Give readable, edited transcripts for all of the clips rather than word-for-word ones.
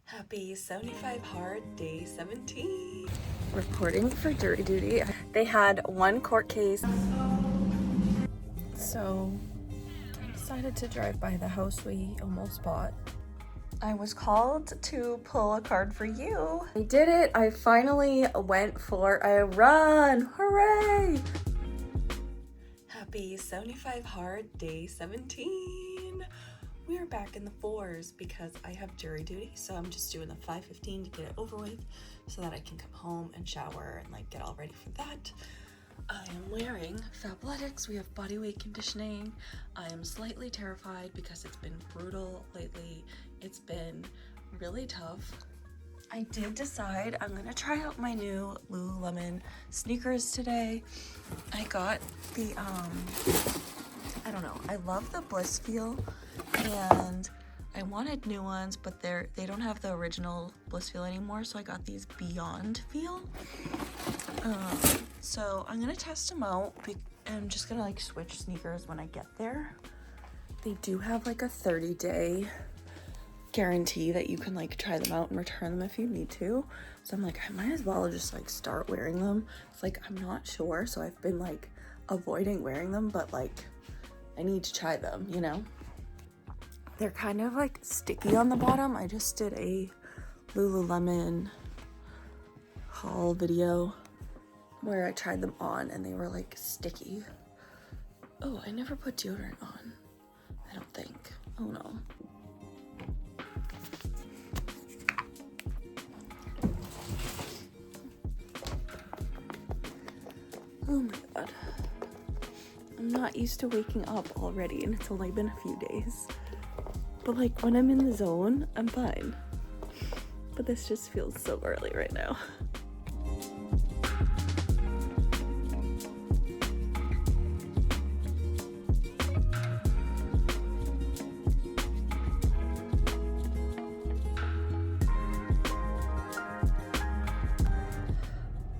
Happy 75 hard, day 17. Reporting for jury duty. They had one court case, so I decided to drive by the house we almost bought. I was called to pull a card for you. I did it. I finally went for a run. Hooray! Happy 75 hard, day 17. We are back in the fours because I have jury duty, so I'm just doing the 5:15 to get it over with so that I can come home and shower and get all ready for that. I am wearing Fabletics. We have body weight conditioning. I am slightly terrified because it's been brutal lately. It's been really tough. I did decide I'm gonna try out my new Lululemon sneakers today. I got the I don't know, I love the Bliss Feel, and I wanted new ones, but they don't have the original Bliss Feel anymore, so I got these Beyond Feel. So I'm gonna test them out. I'm just gonna switch sneakers when I get there. They do have a 30-day guarantee that you can try them out and return them if you need to. So I'm I might as well just start wearing them. It's I'm not sure, so I've been avoiding wearing them, but I need to try them, you know? They're kind of sticky on the bottom. I just did a Lululemon haul video where I tried them on and they were sticky. Oh, I never put deodorant on, I don't think. Oh no. Oh my god. I'm not used to waking up already, and it's only been a few days. But when I'm in the zone, I'm fine. But this just feels so early right now.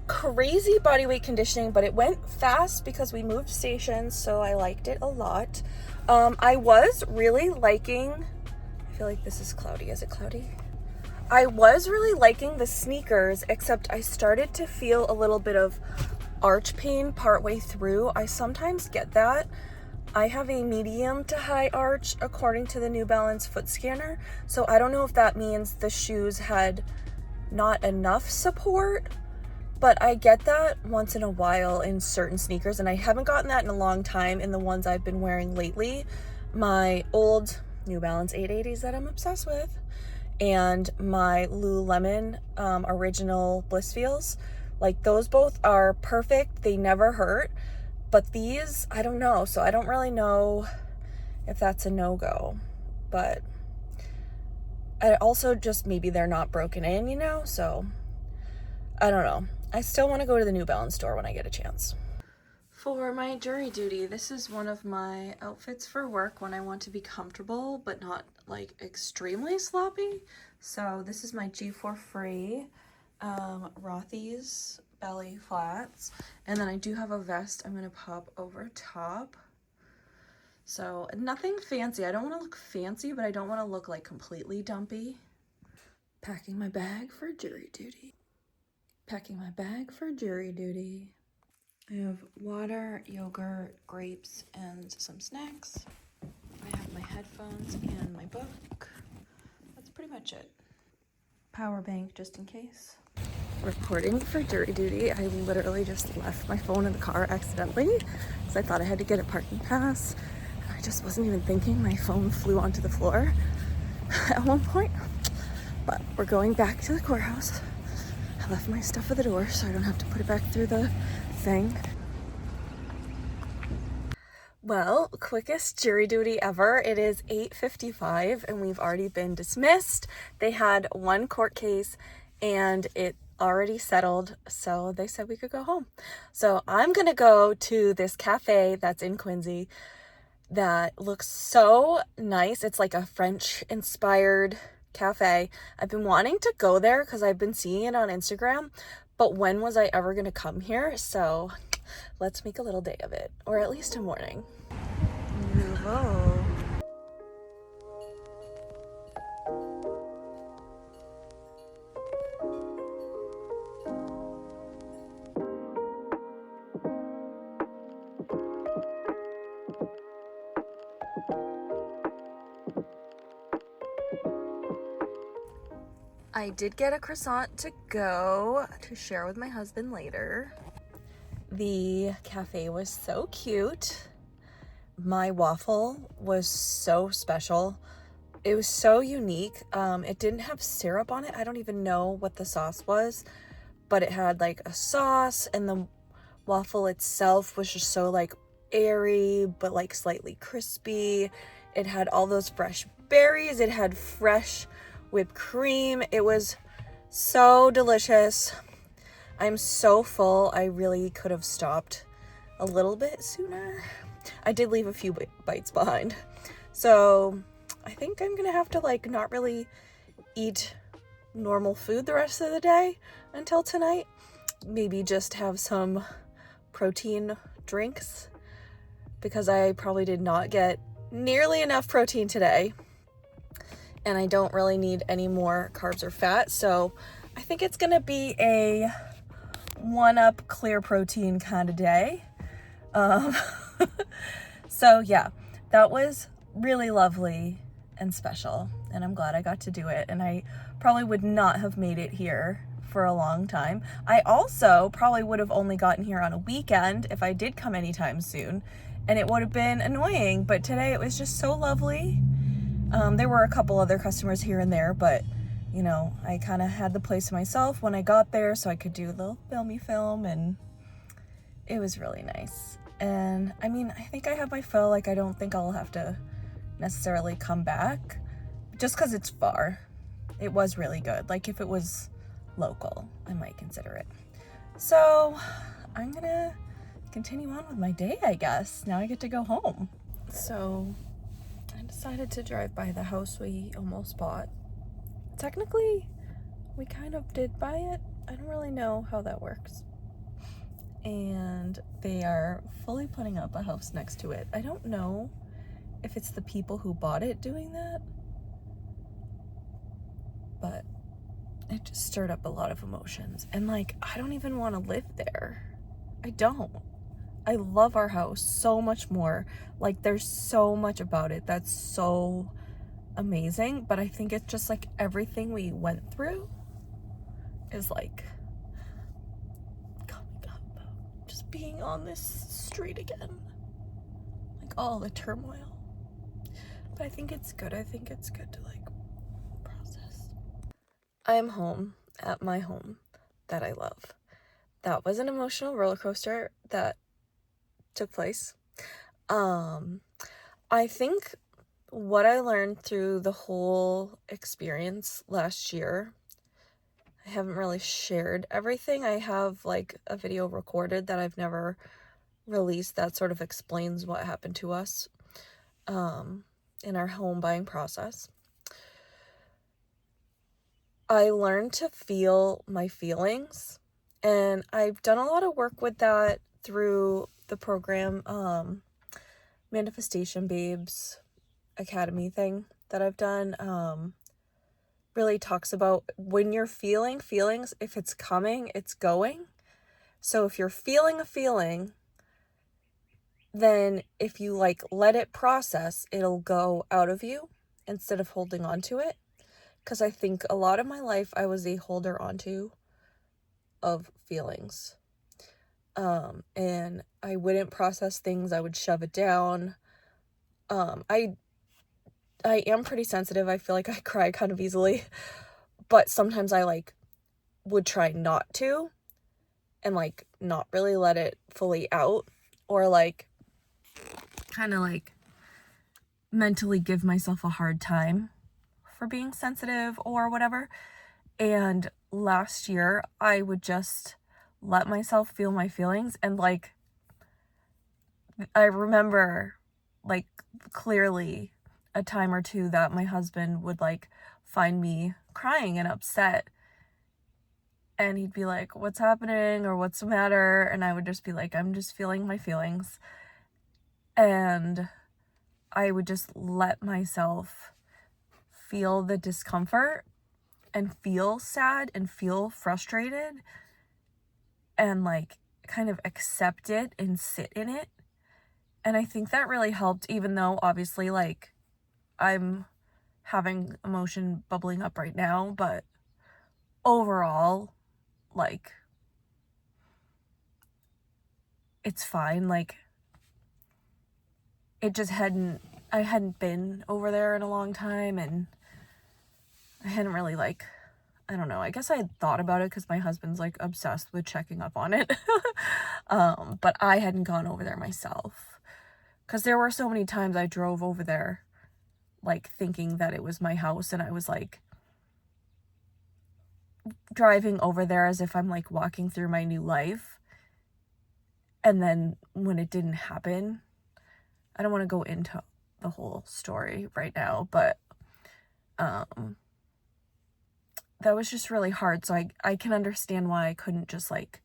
Crazy body weight conditioning, but it went fast because we moved stations, so I liked it a lot. I was really liking, I feel like this is cloudy. Is it cloudy? I was really liking the sneakers, except I started to feel a little bit of arch pain partway through. I sometimes get that. I have a medium to high arch according to the New Balance foot scanner, so I don't know if that means the shoes had not enough support. But I get that once in a while in certain sneakers, and I haven't gotten that in a long time in the ones I've been wearing lately. My old New Balance 880s that I'm obsessed with, and my Lululemon original Bliss Feels, those both are perfect. They never hurt. But these, I don't know. So I don't really know if that's a no-go. But I also just, maybe they're not broken in, you know? So I don't know. I still want to go to the New Balance store when I get a chance. For my jury duty, this is one of my outfits for work when I want to be comfortable but not extremely sloppy. So this is my G4 Free Rothy's belly flats, and then I do have a vest I'm gonna pop over top. So nothing fancy. I don't want to look fancy, but I don't want to look completely dumpy. Packing my bag for jury duty. Packing my bag for jury duty. I have water, yogurt, grapes, and some snacks. I have my headphones and my book. That's pretty much it. Power bank just in case. Reporting for jury duty. I literally just left my phone in the car accidentally because I thought I had to get a parking pass. And I just wasn't even thinking. My phone flew onto the floor at one point. But we're going back to the courthouse. I left my stuff at the door so I don't have to put it back through the thing. Well, quickest jury duty ever. It is 8:55 and we've already been dismissed. They had one court case and it already settled, so they said we could go home. So I'm gonna go to this cafe that's in Quincy that looks so nice. It's a French-inspired cafe. I've been wanting to go there because I've been seeing it on Instagram, but when was I ever gonna come here? So let's make a little day of it, or at least a morning. Nouveau. I did get a croissant to go to share with my husband later. The cafe was so cute. My waffle was so special. It was so unique. It didn't have syrup on it. I don't even know what the sauce was, but it had like a sauce, and the waffle itself was just so like airy but like slightly crispy. It had all those fresh berries. It had fresh whipped cream. It was so delicious. I'm so full. I really could have stopped a little bit sooner. I did leave a few bites behind. So I think I'm gonna have to like not really eat normal food the rest of the day until tonight. Maybe just have some protein drinks, because I probably did not get nearly enough protein today, and I don't really need any more carbs or fat. So I think it's gonna be a 1-up clear protein kind of day. So yeah, that was really lovely and special, and I'm glad I got to do it. And I probably would not have made it here for a long time. I also probably would have only gotten here on a weekend if I did come anytime soon, and it would have been annoying. But today it was just so lovely. There were a couple other customers here and there, but you know, I kind of had the place to myself when I got there, so I could do the filmy film, and it was really nice. And I mean, I think I have my fill. Like, I don't think I'll have to necessarily come back just because it's far. It was really good. Like, if it was local, I might consider it. So I'm gonna continue on with my day, I guess. Now I get to go home. So I decided to drive by the house we almost bought. Technically, we kind of did buy it. I don't really know how that works. And they are fully putting up a house next to it. I don't know if it's the people who bought it doing that, but it just stirred up a lot of emotions. And like, I don't even want to live there. I don't. I love our house so much more. Like, there's so much about it that's so amazing, but I think it's just like everything we went through is like coming up, just being on this street again, like all the turmoil. But I think it's good. I think it's good to like process. I'm home at my home that I love. That was an emotional roller coaster that took place. I think what I learned through the whole experience last year, I haven't really shared everything. I have like a video recorded that I've never released that sort of explains what happened to us in our home buying process. I learned to feel my feelings, and I've done a lot of work with that through the program Manifestation Babes Academy thing that I've done. Really talks about when you're feeling feelings, if it's coming, it's going. So if you're feeling a feeling, then if you like let it process, it'll go out of you instead of holding on to it. Because I think a lot of my life I was a holder onto of feelings. And I wouldn't process things. I would shove it down. I am pretty sensitive. I feel like I cry kind of easily, but sometimes I like would try not to, and like not really let it fully out, or like kind of like mentally give myself a hard time for being sensitive or whatever. And last year I would just let myself feel my feelings, and like I remember like clearly a time or two that my husband would like find me crying and upset, and he'd be like, "What's happening?" or "What's the matter?" And I would just be like, "I'm just feeling my feelings." And I would just let myself feel the discomfort and feel sad and feel frustrated and like kind of accept it and sit in it. And I think that really helped, even though obviously like I'm having emotion bubbling up right now, but overall, like, it's fine. Like, it just I hadn't been over there in a long time, and I hadn't really, like, I don't know, I guess I had thought about it because my husband's, like, obsessed with checking up on it. But I hadn't gone over there myself. Because there were so many times I drove over there, like, thinking that it was my house, and I was, like, driving over there as if I'm, like, walking through my new life. And then when it didn't happen, I don't want to go into the whole story right now, but that was just really hard. So I can understand why I couldn't just, like,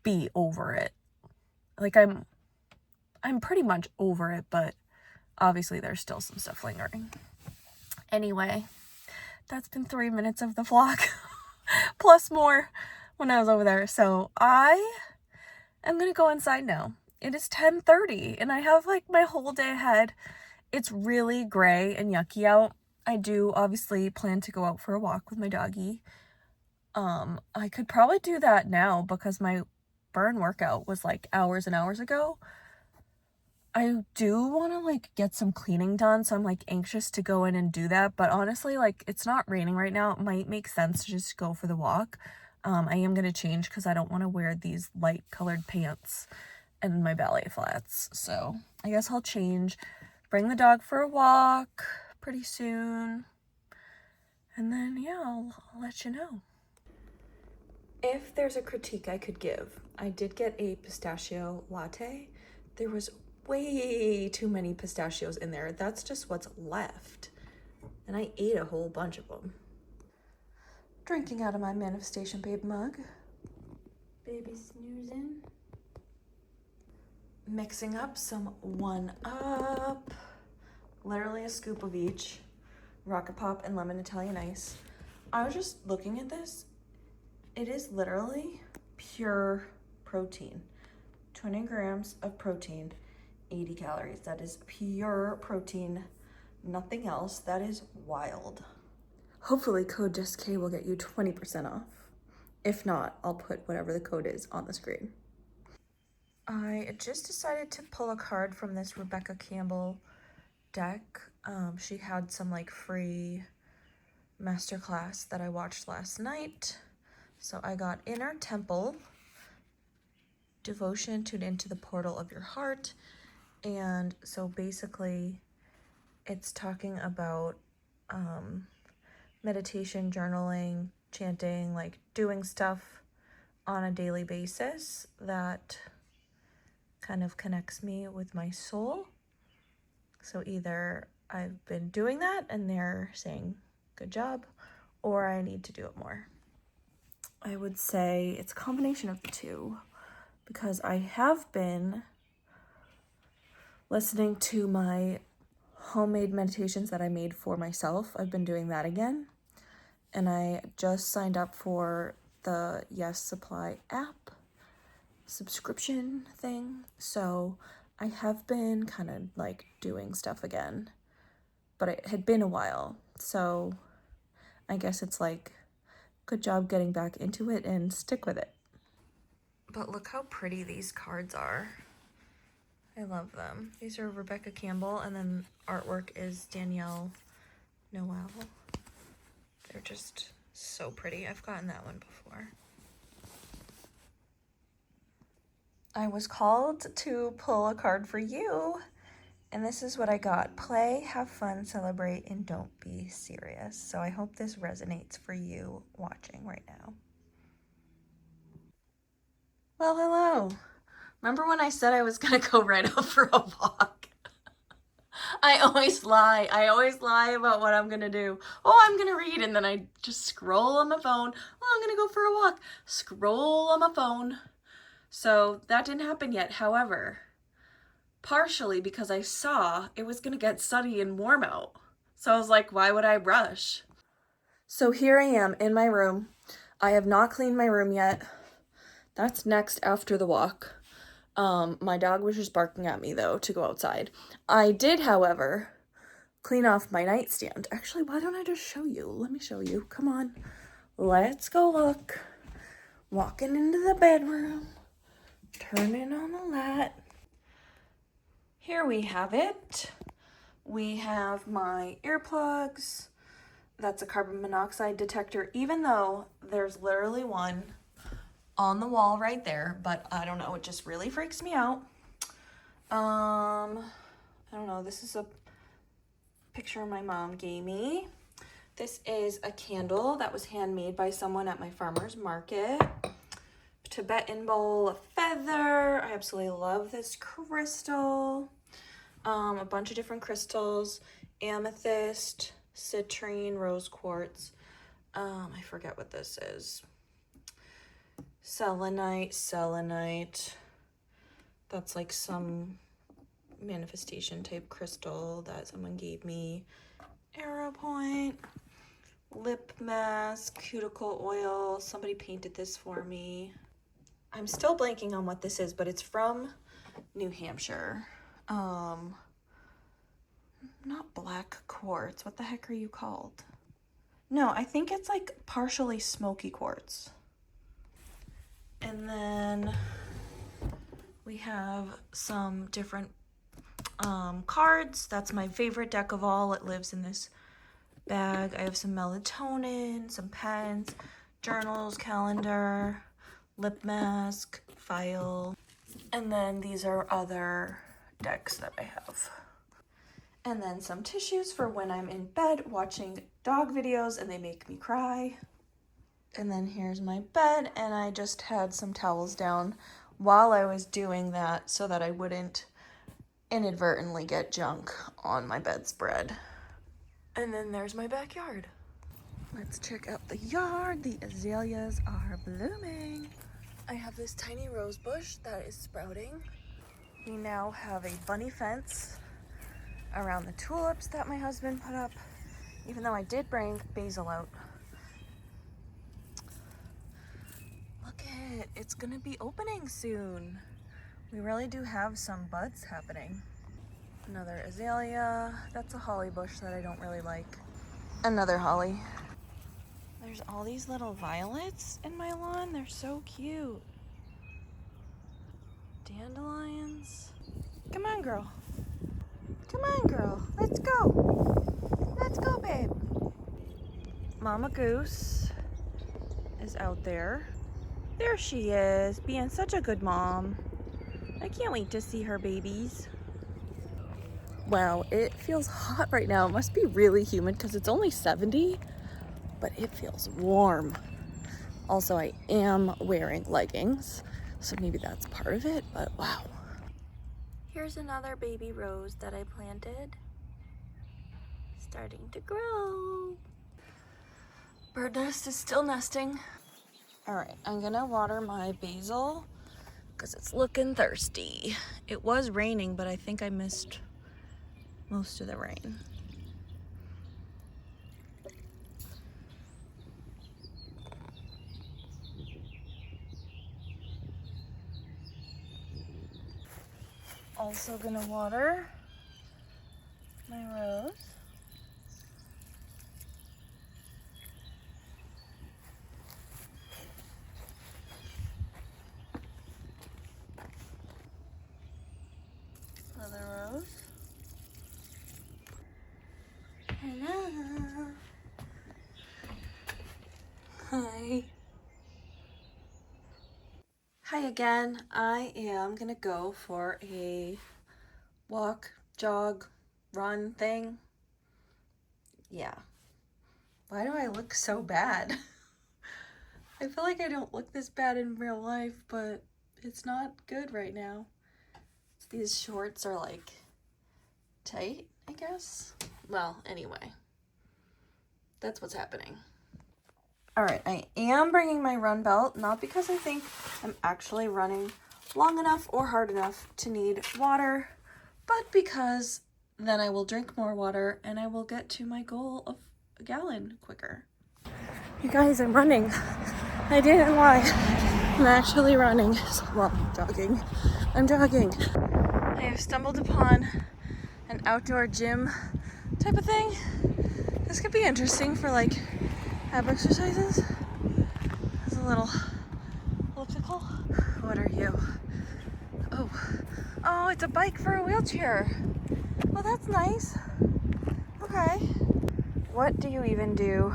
be over it. Like, I'm pretty much over it, but obviously there's still some stuff lingering. Anyway, that's been 3 minutes of the vlog, plus more when I was over there. So I am gonna go inside now. It is 10:30 and I have, like, my whole day ahead. It's really gray and yucky out. I do obviously plan to go out for a walk with my doggy. I could probably do that now because my burn workout was, like, hours and hours ago. I do want to, like, get some cleaning done, so I'm, like, anxious to go in and do that, but honestly, like, it's not raining right now. It might make sense to just go for the walk. I am going to change because I don't want to wear these light colored pants and my ballet flats, so I guess I'll change, bring the dog for a walk pretty soon, and then, yeah, I'll let you know. If there's a critique I could give, I did get a pistachio latte. There was way too many pistachios in there. That's just what's left. And I ate a whole bunch of them. Drinking out of my Manifestation Babe mug. Baby snoozing. Mixing up some 1-Up. Literally a scoop of each. Rocket Pop and lemon Italian ice. I was just looking at this. It is literally pure protein. 20 grams of protein, 80 calories. That is pure protein, nothing else. That is wild. Hopefully code JessK will get you 20% off. If not, I'll put whatever the code is on the screen. I just decided to pull a card from this Rebecca Campbell deck. She had some, like, free masterclass that I watched last night. So I got Inner Temple, Devotion, Tune into the Portal of Your Heart. And so basically it's talking about meditation, journaling, chanting, like doing stuff on a daily basis that kind of connects me with my soul. So either I've been doing that and they're saying good job, or I need to do it more. I would say it's a combination of the two, because I have been listening to my homemade meditations that I made for myself. I've been doing that again. And I just signed up for the Yes Supply app subscription thing. So I have been kind of, like, doing stuff again. But it had been a while. So I guess it's like, good job getting back into it and stick with it. But look how pretty these cards are. I love them. These are Rebecca Campbell, and then artwork is Danielle Noel. They're just so pretty. I've gotten that one before. I was called to pull a card for you, and this is what I got. Play, have fun, celebrate, and don't be serious. So I hope this resonates for you watching right now. Well, hello. Remember when I said I was going to go right out for a walk? I always lie. I always lie about what I'm going to do. Oh, I'm going to read, and then I just scroll on my phone. Oh, I'm going to go for a walk. Scroll on my phone. So that didn't happen yet. However, partially because I saw it was going to get sunny and warm out. So I was like, why would I rush? So here I am in my room. I have not cleaned my room yet. That's next after the walk. My dog was just barking at me, though, to go outside. I did, however, clean off my nightstand. Actually, why don't I just show you? Let me show you. Come on. Let's go look. Walking into the bedroom. Turning on the light. Here we have it. We have my earplugs. That's a carbon monoxide detector, even though there's literally one on the wall right there, but I don't know, it just really freaks me out. I don't know, this is a picture my mom gave me. This is a candle that was handmade by someone at my farmer's market. Tibetan bowl of feather. I absolutely love this crystal. A bunch of different crystals, amethyst, citrine, rose quartz. I forget what this is. Selenite. That's like some manifestation type crystal that someone gave me. Arrow point, lip mask, cuticle oil. Somebody painted this for me. I'm still blanking on what this is, but it's from New Hampshire. Not black quartz. What the heck are you called? No, I think it's like partially smoky quartz. And then we have some different cards. That's my favorite deck of all. It lives in this bag. I have some melatonin, some pens, journals, calendar, lip mask, file. And then these are other decks that I have. And then some tissues for when I'm in bed watching dog videos and they make me cry. And then here's my bed, and I just had some towels down while I was doing that so that I wouldn't inadvertently get junk on my bedspread. And then there's my backyard. Let's check out the yard. The azaleas are blooming. I have this tiny rose bush that is sprouting. We now have a bunny fence around the tulips that my husband put up, even though I did bring basil out. Look it, it's gonna be opening soon. We really do have some buds happening. Another azalea. That's a holly bush that I don't really like. Another holly. There's all these little violets in my lawn. They're so cute. Dandelions. Come on, girl. Come on, girl. Let's go. Let's go, babe. Mama Goose is out there. There she is, being such a good mom. I can't wait to see her babies. Wow, it feels hot right now. It must be really humid because it's only 70, but it feels warm. Also, I am wearing leggings, so maybe that's part of it, but wow. Here's another baby rose that I planted. Starting to grow. Bird nest is still nesting. All right, I'm gonna water my basil because it's looking thirsty. It was raining, but I think I missed most of the rain. Also gonna water my rose. Another rose. Hello. Hi. Hi again. I am gonna go for a walk, jog, run thing. Yeah. Why do I look so bad? I feel like I don't look this bad in real life, but it's not good right now. These shorts are like tight, I guess. Well, anyway, that's what's happening. All right, I am bringing my run belt, not because I think I'm actually running long enough or hard enough to need water, but because then I will drink more water and I will get to my goal of a gallon quicker. You guys, I'm running. I didn't lie. I'm actually running. Well, jogging. I'm jogging. I have stumbled upon an outdoor gym type of thing. This could be interesting for like ab exercises. It's a little elliptical. What are you? Oh, it's a bike for a wheelchair. Well, that's nice. Okay. What do you even do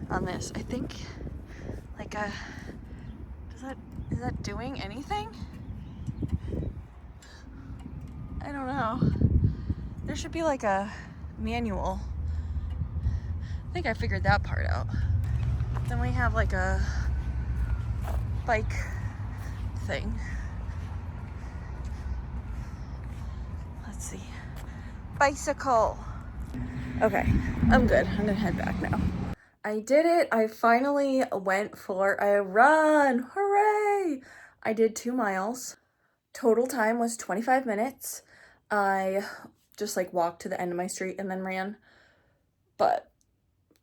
on this? I think like a, is that doing anything? I don't know. There should be like a manual. I think I figured that part out. Then we have like a bike thing. Let's see. Bicycle. Okay, I'm good. I'm gonna head back now. I did it. I finally went for a run. Hooray! I did 2 miles. Total time was 25 minutes. I just like walked to the end of my street and then ran. But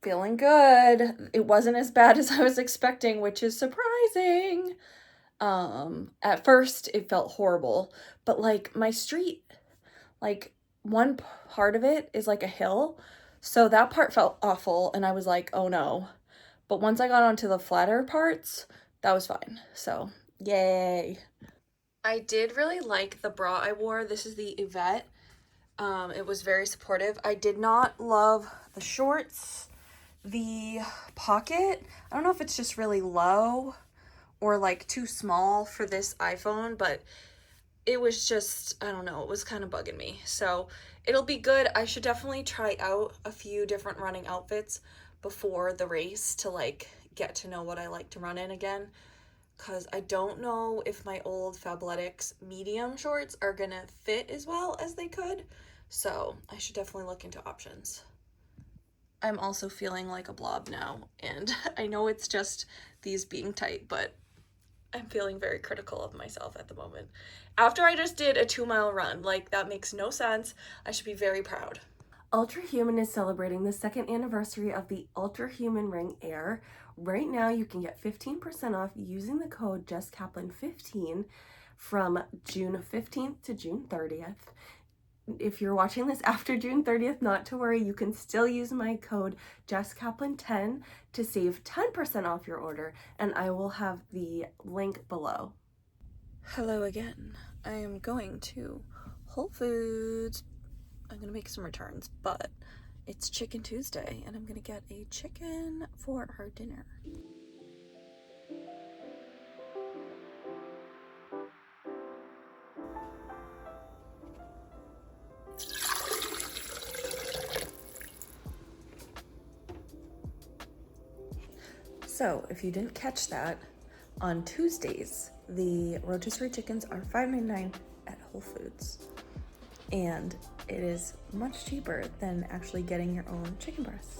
feeling good. It wasn't as bad as I was expecting, which is surprising. At first it felt horrible, but like my street, like one part of it is like a hill, so that part felt awful and I was like, oh no. But once I got onto the flatter parts, that was fine. So yay. I did really like the bra I wore. This is the Yvette. It was very supportive. I did not love the shorts, the pocket. I don't know if it's just really low or like too small for this iPhone, but it was just, I don't know, it was kind of bugging me. So it'll be good. I should definitely try out a few different running outfits before the race to like get to know what I like to run in again. Because I don't know if my old Fabletics medium shorts are gonna fit as well as they could. So I should definitely look into options. I'm also feeling like a blob now, and I know it's just these being tight, but I'm feeling very critical of myself at the moment. After I just did a 2-mile run, like that makes no sense. I should be very proud. Ultra Human is celebrating the 2nd anniversary of the Ultra Human Ring Air. Right now you can get 15% off using the code JessKaplan15 from June 15th to June 30th. If you're watching this after June 30th, not to worry, you can still use my code JessKaplan10 to save 10% off your order, and I will have the link below. Hello again. I am going to Whole Foods. I'm gonna make some returns, but it's Chicken Tuesday, and I'm gonna get a chicken for our dinner. So, if you didn't catch that, on Tuesdays, the rotisserie chickens are $5.99 at Whole Foods. And it is much cheaper than actually getting your own chicken breasts.